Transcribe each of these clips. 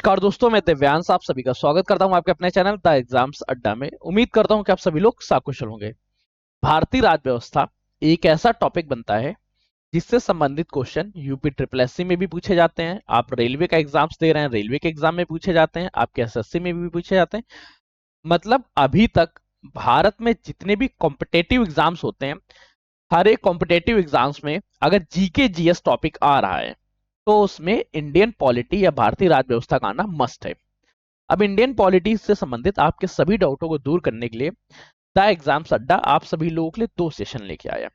नमस्कार दोस्तों, मैं दिव्यांश आप सभी का स्वागत करता हूं आपके अपने चैनल द एग्जाम्स अड्डा में। उम्मीद करता हूं कि आप सभी लोग साकुशल होंगे। भारतीय राज्य व्यवस्था एक ऐसा टॉपिक बनता है जिससे संबंधित क्वेश्चन यूपी ट्रिपल एससी में भी पूछे जाते हैं। आप रेलवे का एग्जाम्स दे रहे हैं, रेलवे के एग्जाम में पूछे जाते हैं, आपके एसएससी में भी पूछे जाते हैं। मतलब अभी तक भारत में जितने भी कॉम्पिटेटिव एग्जाम्स होते हैं, हर एक कॉम्पिटेटिव एग्जाम्स में अगर जीके जीएस टॉपिक आ रहा है तो उसमें इंडियन पॉलिटी या भारतीय राज्य व्यवस्था का आना मस्ट है। अब इंडियन पॉलिटी से संबंधित आपके सभी डाउटों को दूर करने के लिए द एग्जाम्स अड्डा आप सभी लोगों के लिए दो सेशन लेके आया।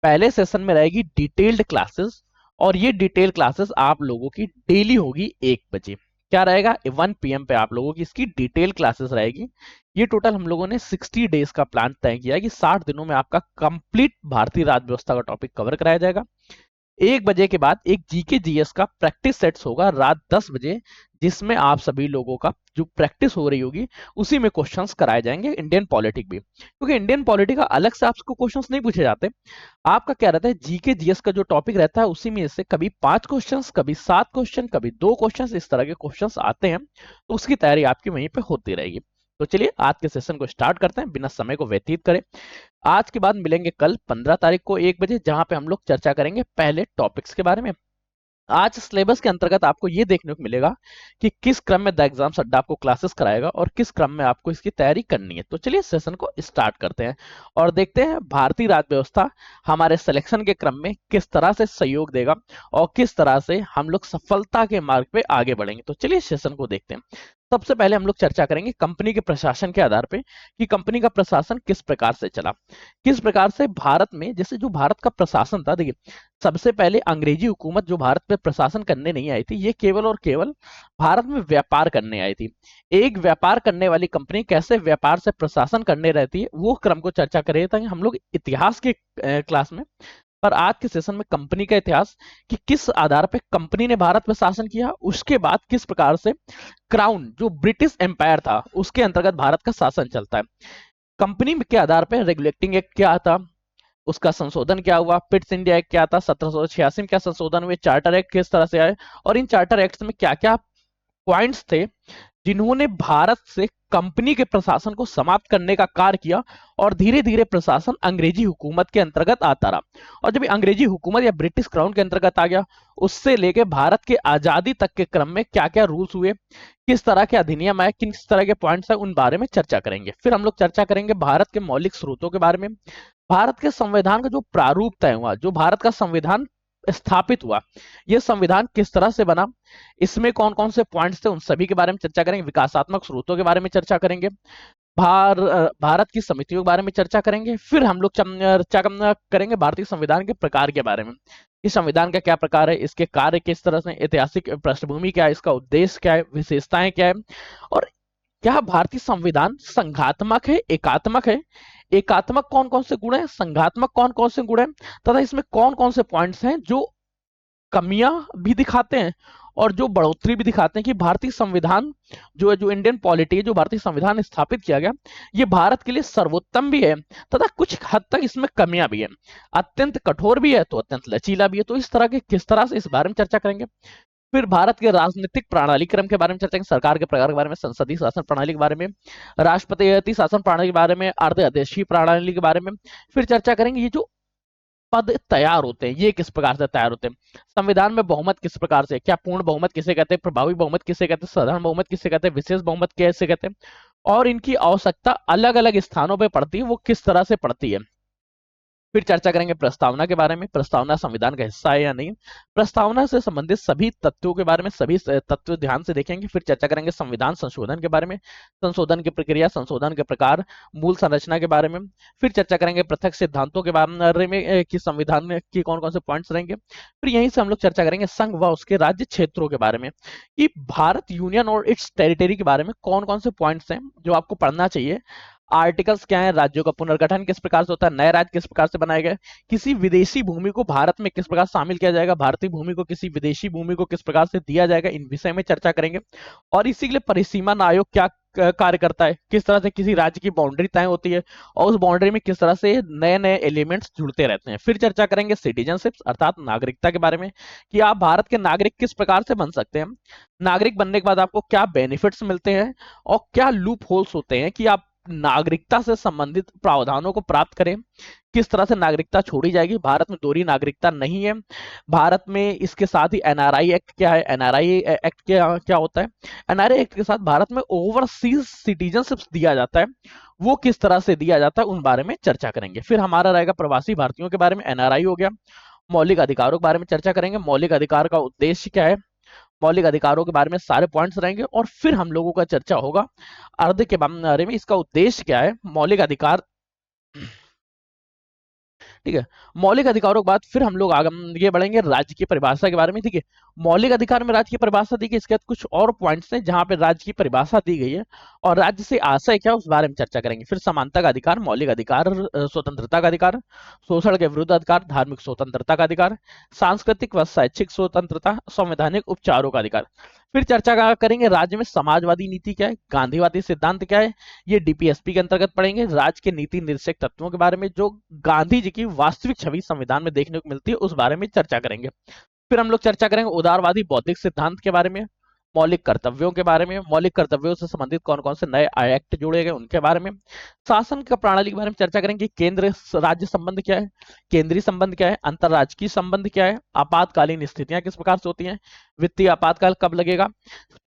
पहले सेशन में रहेगी डिटेल्ड क्लासेस, और ये डिटेल क्लासेस आप लोगों की डेली होगी 1 बजे। क्या रहेगा? 1 PM पे आप लोगों की इसकी डिटेल क्लासेस रहेगी। ये टोटल हम लोगों ने 60 डेज का प्लान तय किया है कि 60 दिनों में आपका कंप्लीट भारतीय राज्य व्यवस्था का टॉपिक कवर कराया जाएगा। 1 बजे के बाद एक जीके जीएस का प्रैक्टिस सेट्स होगा रात 10 बजे, जिसमें आप सभी लोगों का जो प्रैक्टिस हो रही होगी उसी में क्वेश्चंस कराए जाएंगे इंडियन पॉलिटिक भी, क्योंकि इंडियन पॉलिटिक का अलग से आपको क्वेश्चंस नहीं पूछे जाते। आपका क्या रहता है, जीके जीएस का जो टॉपिक रहता है उसी में से कभी 5 क्वेश्चंस, कभी 7 क्वेश्चन, कभी 2 क्वेश्चंस, इस तरह के क्वेश्चंस आते हैं, तो उसकी तैयारी आपकी वहीं पे होती रहेगी। तो चलिए आज के सेशन को स्टार्ट करते हैं बिना समय को व्यतीत करें। आज के बाद मिलेंगे कल 15 तारीख को 1 बजे, जहां पे हम लोग चर्चा करेंगे पहले टॉपिक्स के बारे में। आज सिलेबस के अंतर्गत आपको ये देखने को मिलेगा कि किस क्रम में द एग्जाम्स अड्डा आपको क्लासेस कराएगा और किस क्रम में आपको इसकी तैयारी करनी है। तो चलिए सेशन को स्टार्ट करते हैं और देखते हैं भारतीय राज्य व्यवस्था हमारे सिलेक्शन के क्रम में किस तरह से सहयोग देगा और किस तरह से हम लोग सफलता के मार्ग पे आगे बढ़ेंगे। तो चलिए सेशन को देखते हैं। सबसे पहले हम लोग चर्चा करेंगे कंपनी के प्रशासन के आधार पे कि कंपनी का प्रशासन किस प्रकार से चला, किस प्रकार से भारत में, जैसे जो भारत का प्रशासन था। देखिए, सबसे पहले अंग्रेजी हुकूमत जो भारत पे प्रशासन करने नहीं आई थी, ये केवल और केवल भारत में व्यापार करने आई थी। एक व्यापार करने वाली कंपनी कैसे व्यापार से प्रशासन करने रहती है, वो क्रम को चर्चा करें ताकि हम लोग इतिहास के क्लास में। पर आज के सेशन में कंपनी का इतिहास कि किस आधार पे कंपनी ने भारत पर शासन किया, उसके बाद किस प्रकार से क्राउन जो ब्रिटिश एम्पायर था उसके अंतर्गत भारत का शासन चलता है। कंपनी के आधार पर रेगुलेटिंग एक्ट क्या था, उसका संशोधन क्या हुआ, पिट्स इंडिया एक्ट क्या था, 1786 में क्या संशोधन हुए, चार्टर एक्ट किस तरह से आए, और इन चार्टर एक्ट में क्या क्या पॉइंट्स थे जिन्होंने भारत से कंपनी के प्रशासन को समाप्त करने का कार्य किया। और धीरे धीरे प्रशासन अंग्रेजी हुकूमत के अंतर्गत आता रहा, और जब अंग्रेजी हुकूमत या ब्रिटिश क्राउन के अंतर्गत आ गया, उससे लेके भारत के आजादी तक के क्रम में क्या क्या रूल्स हुए, किस तरह के अधिनियम आए, किस तरह के पॉइंट्स है, उन बारे में चर्चा करेंगे। फिर हम लोग चर्चा करेंगे भारत के मौलिक स्रोतों के बारे में, भारत के संविधान का जो प्रारूप तय हुआ, जो भारत का संविधान स्थापित हुआ, यह संविधान किस तरह से बना, इसमें कौन कौन से पॉइंट्स थे, उन सभी के बारे में चर्चा करेंगे। विकासात्मक स्रोतों के बारे में चर्चा करेंगे, भारत की समितियों के बारे में चर्चा करेंगे। फिर हम लोग चर्चा करेंगे भारतीय संविधान के प्रकार के बारे में, इस संविधान का क्या प्रकार है, इसके कार्य किस तरह से, ऐतिहासिक पृष्ठभूमि क्या है, इसका उद्देश्य क्या है, विशेषताएं क्या है, और क्या भारतीय संविधान संघात्मक है, एकात्मक है, एकात्मक कौन कौन से गुण है, संघात्मक कौन कौन से गुण है, तथा इसमें कौन कौन से पॉइंट्स हैं जो कमियां भी दिखाते हैं और जो बढ़ोतरी भी दिखाते हैं कि भारतीय संविधान जो है, जो इंडियन पॉलिटी है, जो भारतीय संविधान स्थापित किया गया, ये भारत के लिए सर्वोत्तम भी है तथा कुछ हद तक इसमें कमियां भी है, अत्यंत कठोर भी है तो अत्यंत लचीला भी है। तो इस तरह के किस तरह से इस बारे में चर्चा करेंगे। फिर भारत के राजनीतिक प्रणाली क्रम के बारे में चर्चा करेंगे, सरकार के प्रकार के बारे में, संसदीय शासन प्रणाली के बारे में, राष्ट्रपति शासन प्रणाली के बारे में, अर्धआदेशीय प्रणाली के बारे में। फिर चर्चा करेंगे ये जो पद तैयार होते हैं ये किस प्रकार से तैयार होते हैं, संविधान में बहुमत किस प्रकार से, क्या पूर्ण बहुमत किसे कहते हैं, प्रभावी बहुमत किसे कहते हैं, साधारण बहुमत किसे कहते हैं, विशेष बहुमत कैसे कहते हैं, और इनकी आवश्यकता अलग अलग स्थानों पर पड़ती है, वो किस तरह से पड़ती है। फिर चर्चा करेंगे प्रस्तावना के बारे में, प्रस्तावना संविधान का हिस्सा है या नहीं, प्रस्तावना से संबंधित सभी तथ्यों के बारे में, सभी तथ्य ध्यान से देखेंगे। फिर चर्चा करेंगे संविधान संशोधन के बारे में, संशोधन की प्रक्रिया, संशोधन के प्रकार, मूल संरचना के बारे में। फिर चर्चा करेंगे पृथक सिद्धांतों के बारे में कि संविधान में की कौन कौन से पॉइंट्स रहेंगे। फिर यहीं से हम लोग चर्चा करेंगे संघ व उसके राज्य क्षेत्रों के बारे में कि भारत यूनियन और इट्स टेरिटरी के बारे में कौन कौन से पॉइंट्स हैं जो आपको पढ़ना चाहिए, आर्टिकल्स क्या है, राज्यों का पुनर्गठन किस प्रकार से होता है, नए राज्य किस प्रकार से बनाए गए, किसी विदेशी भूमि को भारत में किस प्रकार शामिल किया जाएगा, भारतीय भूमि को किसी विदेशी भूमि को किस प्रकार से दिया जाएगा, इन विषय में चर्चा करेंगे। और इसी के लिए परिसीमन आयोग क्या कार्य करता है, किस तरह से किसी राज्य की बाउंड्री तय होती है और उस बाउंड्री में किस तरह से नए नए एलिमेंट्स जुड़ते रहते हैं। फिर चर्चा करेंगे सिटीजनशिप अर्थात नागरिकता के बारे में कि आप भारत के नागरिक किस प्रकार से बन सकते हैं, नागरिक बनने के बाद आपको क्या बेनिफिट्स मिलते हैं और क्या लूप होल्स होते हैं कि आप नागरिकता से संबंधित प्रावधानों को प्राप्त करें, किस तरह से नागरिकता छोड़ी जाएगी। भारत में दोहरी नागरिकता नहीं है भारत में। इसके साथ ही एनआरआई एक्ट क्या है, एनआरआई एक्ट क्या क्या होता है, एनआरआई एक्ट के साथ भारत में ओवरसीज सिटीजनशिप दिया जाता है, वो किस तरह से दिया जाता है उन बारे में चर्चा करेंगे। फिर हमारा रहेगा प्रवासी भारतीयों के बारे में, एनआरआई हो गया। मौलिक अधिकारों के बारे में चर्चा करेंगे, मौलिक अधिकार का उद्देश्य क्या है, मौलिक अधिकारों के बारे में सारे पॉइंट्स रहेंगे। और फिर हम लोगों का चर्चा होगा अर्ध के बारे में, इसका उद्देश्य क्या है, मौलिक अधिकार, ठीक है। मौलिक अधिकारों के बाद फिर हम लोग आगे बढ़ेंगे राज्य की परिभाषा के बारे में, ठीक है। मौलिक अधिकार में राज्य की परिभाषा दी गई, इसके बाद कुछ और पॉइंट्स हैं जहां पे राज्य की परिभाषा दी गई है और राज्य से आशय क्या उस बारे में चर्चा करेंगे। फिर समानता का अधिकार, मौलिक अधिकार, स्वतंत्रता का अधिकार, शोषण के विरुद्ध अधिकार, धार्मिक स्वतंत्रता का अधिकार, सांस्कृतिक व शैक्षिक स्वतंत्रता, संवैधानिक उपचारों का अधिकार। फिर चर्चा करेंगे राज्य में समाजवादी नीति क्या है, गांधीवादी सिद्धांत क्या है, ये डीपीएसपी के अंतर्गत पढ़ेंगे। राज्य के नीति निर्देशक तत्वों के बारे में जो गांधी जी की वास्तविक छवि संविधान में देखने को मिलती है उस बारे में चर्चा करेंगे। फिर हम लोग चर्चा करेंगे उदारवादी बौद्धिक सिद्धांत के बारे में, मौलिक कर्तव्यों के बारे में, मौलिक कर्तव्यों से संबंधित कौन कौन से नए एक्ट जोड़े गए उनके बारे में, शासन का प्रणाली के बारे में चर्चा करेंगे, केंद्र राज्य संबंध क्या है, केंद्रीय संबंध क्या है, अंतरराज्यीय संबंध क्या है, आपातकालीन स्थितियां किस प्रकार से होती हैं, वित्तीय आपातकाल कब लगेगा।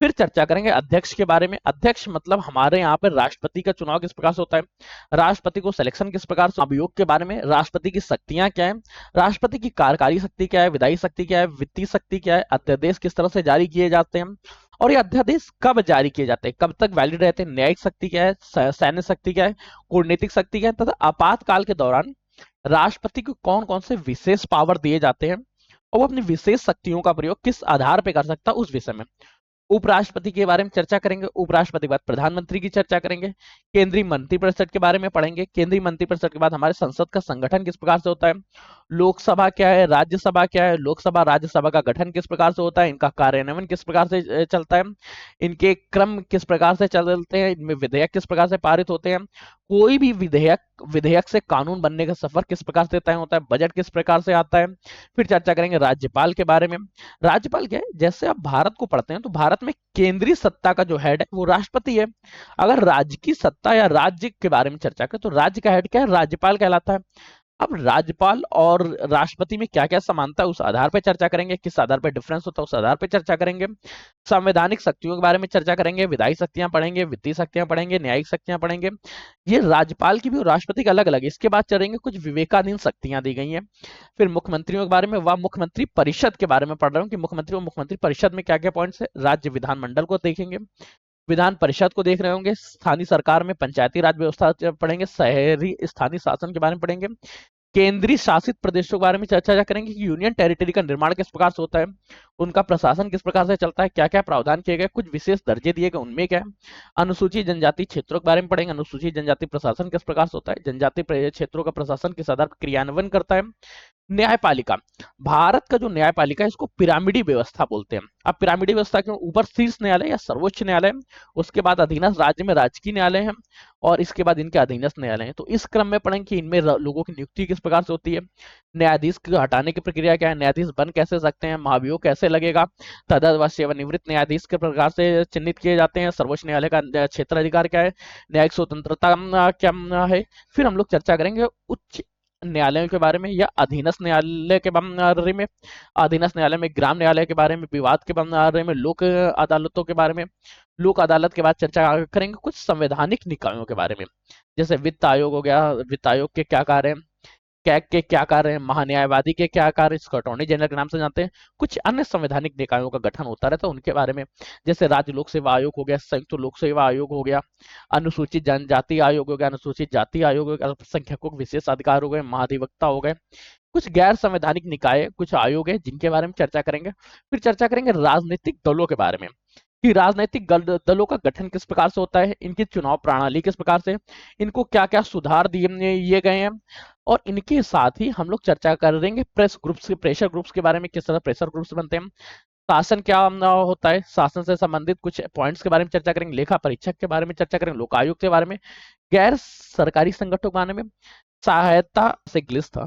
फिर चर्चा करेंगे अध्यक्ष के बारे में, अध्यक्ष मतलब हमारे यहाँ पर राष्ट्रपति का चुनाव किस प्रकार से होता है, राष्ट्रपति को सिलेक्शन किस प्रकार से, अभियोग के बारे में, राष्ट्रपति की शक्तियां क्या है, राष्ट्रपति की कार्यकारी शक्ति क्या है, विधायी शक्ति क्या है, वित्तीय शक्ति क्या है, अध्यादेश किस तरह से जारी किए जाते हैं और ये अध्यादेश कब जारी किए जाते हैं, कब तक वैलिड रहते हैं, न्यायिक शक्ति क्या है, सैन्य शक्ति क्या है, कूटनीतिक शक्ति क्या है, तथा आपातकाल के दौरान राष्ट्रपति को कौन कौन से विशेष पावर दिए जाते हैं और वो अपनी विशेष शक्तियों का प्रयोग किस आधार पर कर सकता है उस विषय में। उपराष्ट्रपति के बारे में चर्चा करेंगे, उपराष्ट्रपति के बाद प्रधानमंत्री की चर्चा करेंगे, केंद्रीय मंत्रिपरिषद के बारे में पढ़ेंगे, केंद्रीय मंत्रिपरिषद के बाद हमारे संसद का संगठन किस प्रकार से होता है, लोकसभा क्या है, राज्यसभा क्या है, लोकसभा राज्यसभा का गठन किस प्रकार से होता है, इनका कार्यान्वयन किस प्रकार से चलता है, इनके क्रम किस प्रकार से चलते हैं, इनमें विधेयक किस प्रकार से पारित होते हैं, कोई भी विधेयक से कानून बनने का सफर किस प्रकार से तय होता है, बजट किस प्रकार से आता है। फिर चर्चा करेंगे राज्यपाल के बारे में, राज्यपाल क्या है, जैसे आप भारत को पढ़ते हैं तो भारत में केंद्रीय सत्ता का जो हेड है वो राष्ट्रपति है। अगर राज्य की सत्ता या राज्य के बारे में चर्चा करें तो राज्य का हेड क्या है, राज्यपाल कहलाता है। अब राज्यपाल और राष्ट्रपति में क्या क्या समानता है उस आधार पर चर्चा करेंगे, किस आधार पर डिफरेंस होता है उस आधार पर चर्चा करेंगे। संवैधानिक शक्तियों के बारे में चर्चा करेंगे, विधायी शक्तियां पढ़ेंगे, वित्तीय शक्तियां पढ़ेंगे, न्यायिक शक्तियां पढ़ेंगे। ये राज्यपाल की भी और राष्ट्रपति की अलग अलग है। इसके बाद चलेंगे कुछ विवेकाधीन शक्तियां दी गई हैं। फिर मुख्यमंत्रियों के बारे में व मुख्यमंत्री परिषद के बारे में पढ़ रहा हूँ कि मुख्यमंत्री और मुख्यमंत्री परिषद में क्या क्या पॉइंट्स है। राज्य विधानमंडल को देखेंगे, विधान परिषद को देख रहे होंगे, स्थानीय सरकार में पंचायती राज व्यवस्था पढ़ेंगे, शहरी स्थानीय शासन के बारे में पढ़ेंगे, केंद्रीय शासित प्रदेशों के बारे में चर्चा करेंगे कि यूनियन टेरिटरी का निर्माण किस प्रकार से होता है, उनका प्रशासन किस प्रकार से चलता है, क्या क्या प्रावधान किए गए, कुछ विशेष दर्जे दिए गए उनमें क्या है। अनुसूचित जनजाति क्षेत्रों के बारे में पढ़ेंगे, अनुसूचित जनजाति प्रशासन किस प्रकार से होता है, जनजाति क्षेत्रों का प्रशासन किस आधार पर क्रियान्वयन करता है। न्यायपालिका, भारत का जो न्यायपालिका है इसको पिरामिडी व्यवस्था बोलते हैं। अब पिरामिडी व्यवस्था के ऊपर शीर्ष न्यायालय या सर्वोच्च न्यायालय, उसके बाद अधीनस्थ राज्य में राजकीय न्यायालय है और इसके बाद इनके अधीनस्थ न्यायालय हैं। तो इस क्रम में पढ़ेंगे कि इनमें लोगों की नियुक्ति किस प्रकार से होती है, न्यायाधीश को हटाने की प्रक्रिया क्या है, न्यायाधीश बन कैसे सकते हैं, महाभियोग कैसे लगेगा, तदर्थ व सेवानिवृत्त न्यायाधीश के प्रकार से चिन्हित किए जाते हैं, सर्वोच्च न्यायालय का क्षेत्र अधिकार क्या है, न्यायिक स्वतंत्रता क्या है। फिर हम लोग चर्चा करेंगे उच्च न्यायालयों के बारे में या अधीनस्थ न्यायालय के बारे में, अधीनस्थ न्यायालय में, ग्राम न्यायालय के बारे में, विवाद के बारे में, लोक अदालतों के बारे में। लोक अदालत के बाद चर्चा करेंगे कुछ संवैधानिक निकायों के बारे में, जैसे वित्त आयोग हो गया, वित्त आयोग के क्या कार्य हैं, कैग के क्या कार्य हैं, महान्यायवादी के क्या कार्य, इसको अटॉर्नी जनरल के नाम से जानते हैं। कुछ अन्य संवैधानिक निकायों का गठन होता रहता है उनके बारे में, जैसे राज्य लोक सेवा आयोग हो गया, संयुक्त लोक सेवा आयोग हो गया, अनुसूचित जनजाति आयोग हो गया, अनुसूचित जाति आयोग हो गया, अल्पसंख्यकों के विशेष अधिकार हो गए, महाधिवक्ता हो गए। कुछ गैर संवैधानिक निकाय, कुछ आयोग है जिनके बारे में चर्चा करेंगे। फिर चर्चा करेंगे राजनीतिक दलों के बारे में कि राजनीतिक दलों का गठन किस प्रकार से होता है, इनकी चुनाव प्रणाली किस प्रकार से, इनको क्या क्या सुधार दिए गए हैं। और इनके साथ ही हम लोग चर्चा करेंगे प्रेस ग्रुप्स के, प्रेशर ग्रुप्स के बारे में, किस तरह प्रेशर ग्रुप्स बनते हैं, शासन क्या होता है, शासन से संबंधित कुछ पॉइंट्स के बारे में चर्चा करेंगे, लेखा परीक्षक के बारे में चर्चा करेंगे, लोकायुक्त के बारे में, गैर सरकारी संगठनों के बारे में, सहायता से इंग्लिश था।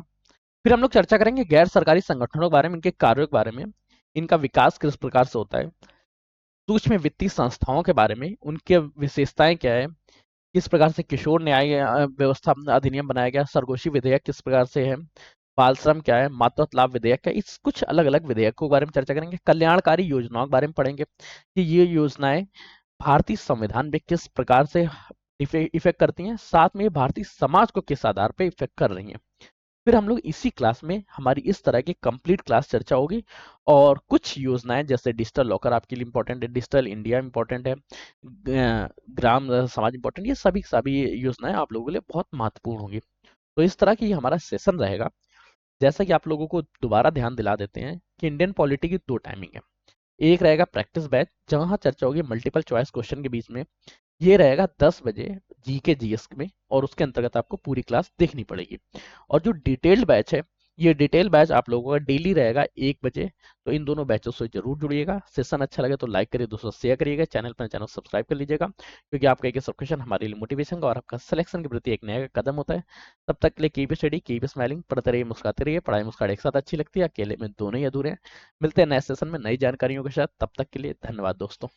फिर हम लोग चर्चा करेंगे गैर सरकारी संगठनों के बारे में, इनके कार्यों के बारे में, इनका विकास किस प्रकार से होता है, सूक्ष्म वित्तीय संस्थाओं के बारे में, उनके विशेषताएं क्या है, किस प्रकार से किशोर न्याय व्यवस्था अधिनियम बनाया गया, सरगोशी विधेयक किस प्रकार से है, बाल श्रम क्या है, मातृत्व लाभ विधेयक क्या है, इस कुछ अलग अलग विधेयकों के बारे में चर्चा करेंगे। कल्याणकारी योजनाओं के बारे में पढ़ेंगे कि ये योजनाएं भारतीय संविधान में किस प्रकार से इफेक्ट करती हैं, साथ में ये भारतीय समाज को किस आधार पर इफेक्ट कर रही हैं। फिर हम लोग इसी क्लास में हमारी इस तरह की कंप्लीट क्लास चर्चा होगी, और कुछ योजनाएं जैसे डिजिटल लॉकर आपके लिए इंपॉर्टेंट है, डिजिटल इंडिया इंपॉर्टेंट है, ग्राम समाज इंपॉर्टेंट, ये सभी सभी योजनाएं आप लोगों के लिए बहुत महत्वपूर्ण होंगी। तो इस तरह की हमारा सेशन रहेगा। जैसा कि आप लोगों को दोबारा ध्यान दिला देते हैं कि इंडियन पॉलिटी की दो टाइमिंग है। एक रहेगा प्रैक्टिस बैच, जहां चर्चा होगी मल्टीपल चॉइस क्वेश्चन के बीच में, ये रहेगा 10 बजे जीके जीएस में, और उसके अंतर्गत आपको पूरी क्लास देखनी पड़ेगी। और जो डिटेल्ड बैच है, ये डिटेल बैच आप लोगों का डेली रहेगा 1 बजे। तो इन दोनों बैचों से जरूर जुड़िएगा। सेशन अच्छा लगे तो लाइक करिए, दोस्तों शेयर करिएगा, चैनल सब्सक्राइब कर लीजिएगा, क्योंकि आपका एक सब क्वेश्चन हमारे लिए मोटिवेशन का और आपका सिलेक्शन के प्रति एक नया कदम होता है। तब तक के लिए कीप स्टडी, कीप स्माइलिंग, पढ़ते रहिए, मुस्कुराते रहिए। पढ़ाई मुस्कुराहट एक साथ अच्छी लगती है, अकेले में दोनों ही अधूरे हैं। मिलते हैं नए सेशन में नई जानकारियों के साथ, तब तक के लिए धन्यवाद दोस्तों।